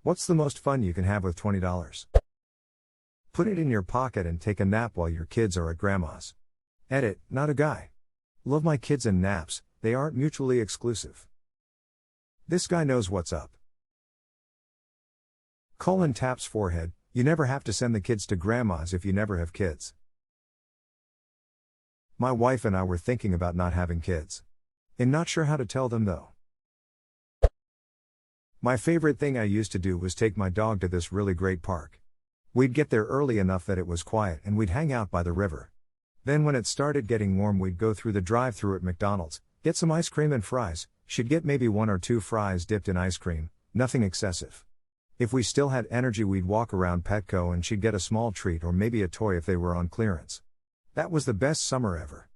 What's the most fun you can have with $20? Put it in your pocket and take a nap while your kids are at grandma's. Edit, not a guy. Love my kids and naps, they aren't mutually exclusive. This guy knows what's up. Colin taps forehead, you never have to send the kids to grandma's if you never have kids. My wife and I were thinking about not having kids. And not sure how to tell them though. My favorite thing I used to do was take my dog to this really great park. We'd get there early enough that it was quiet and we'd hang out by the river. Then when it started getting warm we'd go through the drive-thru at McDonald's, get some ice cream and fries. She'd get maybe 1 or 2 fries dipped in ice cream, nothing excessive. If we still had energy we'd walk around Petco and she'd get a small treat or maybe a toy if they were on clearance. That was the best summer ever.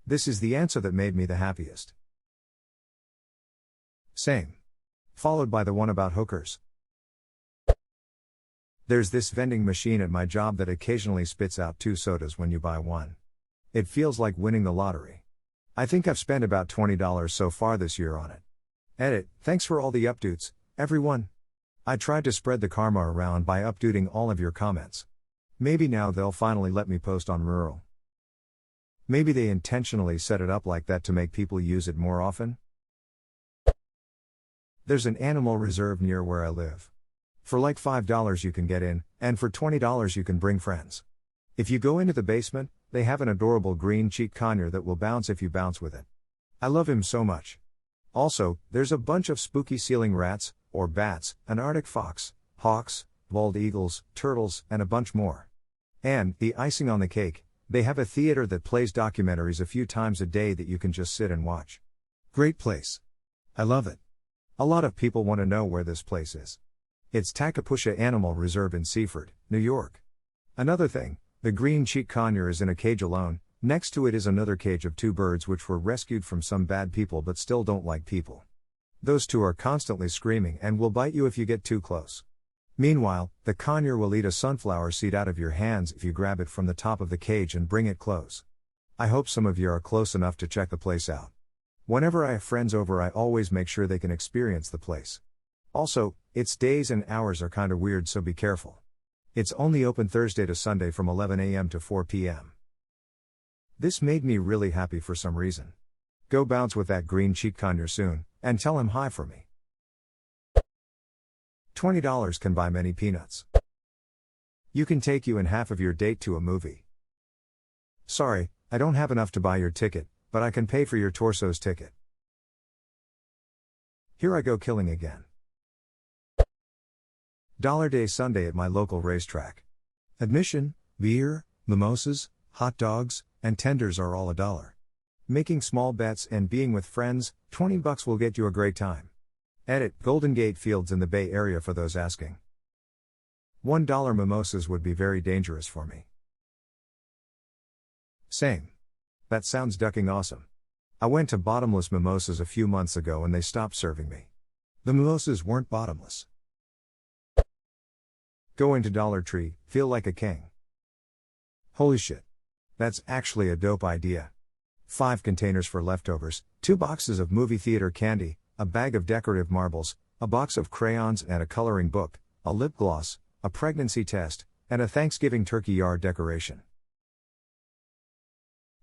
This is the answer that made me the happiest. Same. Followed by the one about hookers. There's this vending machine at my job that occasionally spits out 2 sodas when you buy one. It feels like winning the lottery. I think I've spent about $20 so far this year on it. Edit, thanks for all the updates, everyone. I tried to spread the karma around by updating all of your comments. Maybe now they'll finally let me post on rural. Maybe they intentionally set it up like that to make people use it more often. There's an animal reserve near where I live. For like $5 you can get in, and for $20 you can bring friends. If you go into the basement, they have an adorable green cheek conure that will bounce if you bounce with it. I love him so much. Also, there's a bunch of spooky ceiling rats, or bats, an Arctic fox, hawks, bald eagles, turtles, and a bunch more. And, the icing on the cake, they have a theater that plays documentaries a few times a day that you can just sit and watch. Great place. I love it. A lot of people want to know where this place is. It's Tacapusha Animal Reserve in Seaford, New York. Another thing, the green cheek conure is in a cage alone. Next to it is another cage of 2 birds which were rescued from some bad people but still don't like people. Those 2 are constantly screaming and will bite you if you get too close. Meanwhile, the conure will eat a sunflower seed out of your hands if you grab it from the top of the cage and bring it close. I hope some of you are close enough to check the place out. Whenever I have friends over I always make sure they can experience the place. Also, its days and hours are kinda weird so be careful. It's only open Thursday to Sunday from 11 a.m. to 4 p.m. This made me really happy for some reason. Go bounce with that green cheek conure soon, and tell him hi for me. $20 can buy many peanuts. You can take you and half of your date to a movie. Sorry, I don't have enough to buy your ticket, but I can pay for your torso's ticket. Here I go killing again. Dollar Day Sunday at my local racetrack. Admission, beer, mimosas, hot dogs, and tenders are all $1. Making small bets and being with friends, $20 will get you a great time. Edit, Golden Gate Fields in the Bay Area for those asking. $1 mimosas would be very dangerous for me. Same. That sounds ducking awesome. I went to bottomless mimosas a few months ago and they stopped serving me. The mimosas weren't bottomless. Go into Dollar Tree, feel like a king. Holy shit. That's actually a dope idea. 5 containers for leftovers, 2 boxes of movie theater candy, a bag of decorative marbles, a box of crayons and a coloring book, a lip gloss, a pregnancy test, and a Thanksgiving turkey yard decoration.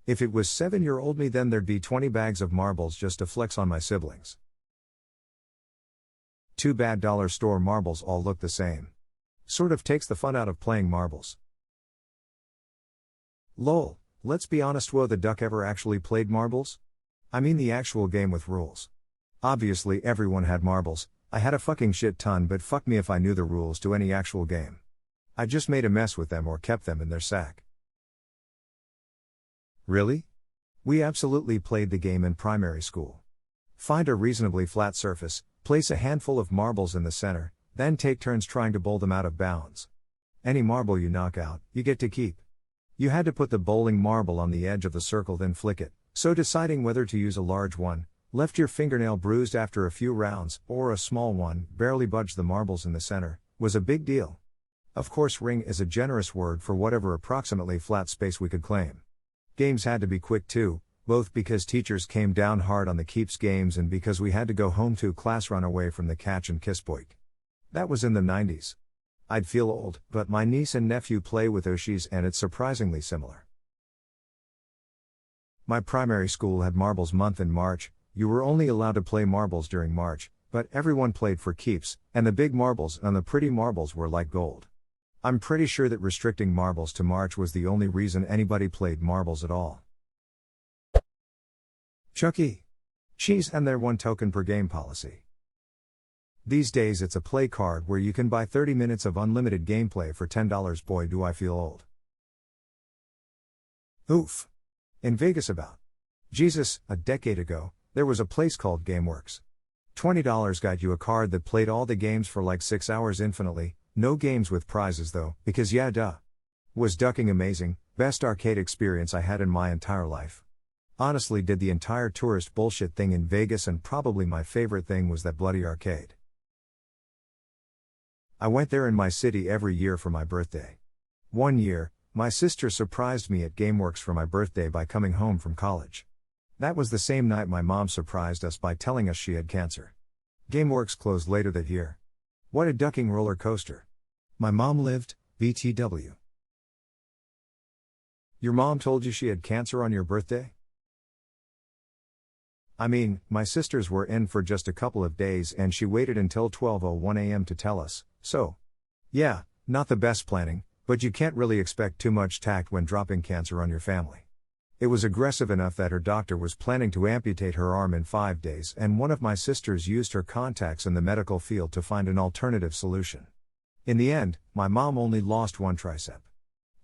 If it was 7-year-old me then there'd be 20 bags of marbles just to flex on my siblings. Too bad dollar store marbles all look the same. Sort of takes the fun out of playing marbles. Lol, let's be honest, whoa, the duck ever actually played marbles? I mean the actual game with rules. Obviously everyone had marbles, I had a fucking shit ton but fuck me if I knew the rules to any actual game. I just made a mess with them or kept them in their sack. Really? We absolutely played the game in primary school. Find a reasonably flat surface, place a handful of marbles in the center, then take turns trying to bowl them out of bounds. Any marble you knock out, you get to keep. You had to put the bowling marble on the edge of the circle then flick it, so deciding whether to use a large one, left your fingernail bruised after a few rounds, or a small one, barely budged the marbles in the center, was a big deal. Of course ring is a generous word for whatever approximately flat space we could claim. Games had to be quick too, both because teachers came down hard on the keeps games and because we had to go home to class run away from the catch and kiss boik. That was in the 90s. I'd feel old, but my niece and nephew play with Oshis and it's surprisingly similar. My primary school had marbles month in March. You were only allowed to play marbles during March, but everyone played for keeps, and the big marbles and the pretty marbles were like gold. I'm pretty sure that restricting marbles to March was the only reason anybody played marbles at all. Chuck E. Cheese and their 1 token per game policy. These days it's a play card where you can buy 30 minutes of unlimited gameplay for $10. Boy, do I feel old. Oof. In Vegas about Jesus, a decade ago, there was a place called GameWorks. $20 got you a card that played all the games for like 6 hours infinitely, no games with prizes though, because yeah duh. Was ducking amazing, best arcade experience I had in my entire life. Honestly did the entire tourist bullshit thing in Vegas and probably my favorite thing was that bloody arcade. I went there in my city every year for my birthday. One year, my sister surprised me at GameWorks for my birthday by coming home from college. That was the same night my mom surprised us by telling us she had cancer. GameWorks closed later that year. What a ducking roller coaster. My mom lived, BTW. Your mom told you she had cancer on your birthday? I mean, my sisters were in for just a couple of days and she waited until 12:01 a.m. to tell us, so. Yeah, not the best planning, but you can't really expect too much tact when dropping cancer on your family. It was aggressive enough that her doctor was planning to amputate her arm in 5 days and one of my sisters used her contacts in the medical field to find an alternative solution. In the end, my mom only lost one tricep.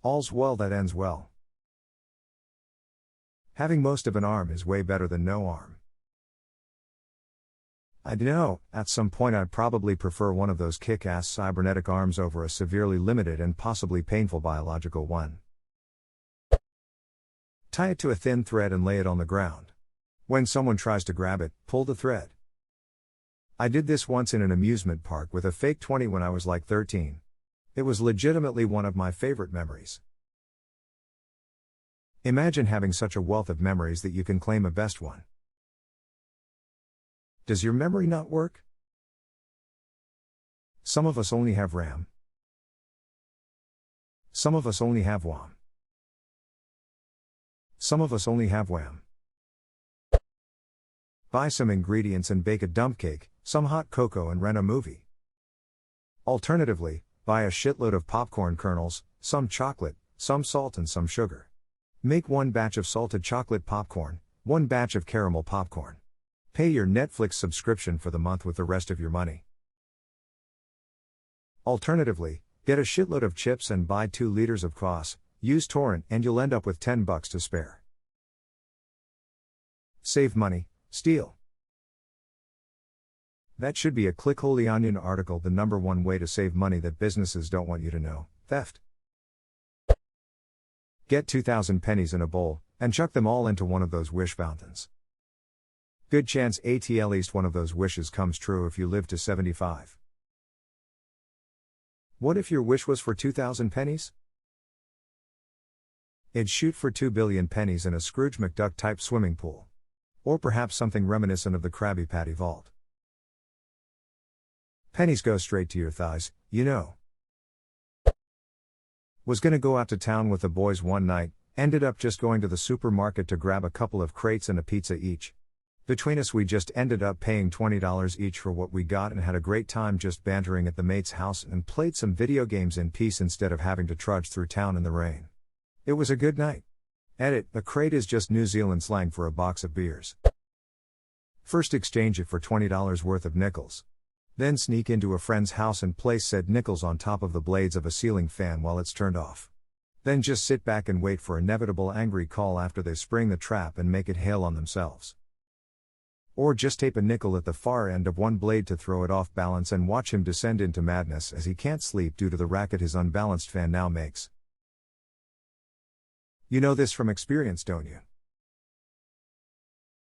All's well that ends well. Having most of an arm is way better than no arm. I know, at some point I'd probably prefer one of those kick-ass cybernetic arms over a severely limited and possibly painful biological one. Tie it to a thin thread and lay it on the ground. When someone tries to grab it, pull the thread. I did this once in an amusement park with a fake 20 when I was like 13. It was legitimately one of my favorite memories. Imagine having such a wealth of memories that you can claim a best one. Does your memory not work? Some of us only have RAM. Some of us only have WAM. Some of us only have WAM. Buy some ingredients and bake a dump cake, some hot cocoa and rent a movie. Alternatively, buy a shitload of popcorn kernels, some chocolate, some salt and some sugar. Make 1 batch of salted chocolate popcorn, 1 batch of caramel popcorn. Pay your Netflix subscription for the month with the rest of your money. Alternatively, get a shitload of chips and buy 2 liters of kvass, use torrent and you'll end up with $10 to spare. Save money, steal. That should be a Click Holy Onion article, the #1 way to save money that businesses don't want you to know, theft. Get 2,000 pennies in a bowl, and chuck them all into one of those wish fountains. Good chance at least one of those wishes comes true if you live to 75. What if your wish was for 2,000 pennies? It'd shoot for 2 billion pennies in a Scrooge McDuck-type swimming pool. Or perhaps something reminiscent of the Krabby Patty vault. Pennies go straight to your thighs, you know. Was gonna go out to town with the boys one night, ended up just going to the supermarket to grab a couple of crates and a pizza each. Between us we just ended up paying $20 each for what we got and had a great time just bantering at the mate's house and played some video games in peace instead of having to trudge through town in the rain. It was a good night. Edit, a crate is just New Zealand slang for a box of beers. First exchange it for $20 worth of nickels. Then sneak into a friend's house and place said nickels on top of the blades of a ceiling fan while it's turned off. Then just sit back and wait for inevitable angry call after they spring the trap and make it hail on themselves. Or just tape a nickel at the far end of one blade to throw it off balance and watch him descend into madness as he can't sleep due to the racket his unbalanced fan now makes. You know this from experience, don't you?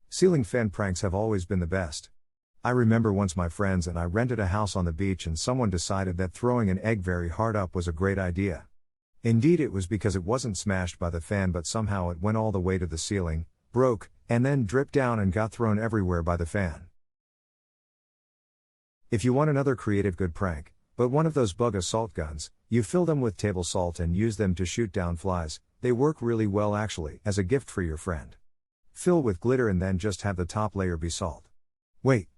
Ceiling fan pranks have always been the best. I remember once my friends and I rented a house on the beach and someone decided that throwing an egg very hard up was a great idea. Indeed it was because it wasn't smashed by the fan but somehow it went all the way to the ceiling, broke, and then dripped down and got thrown everywhere by the fan. If you want another creative good prank, but one of those bug assault guns, you fill them with table salt and use them to shoot down flies. They work really well actually, as a gift for your friend. Fill with glitter and then just have the top layer be salt. Wait,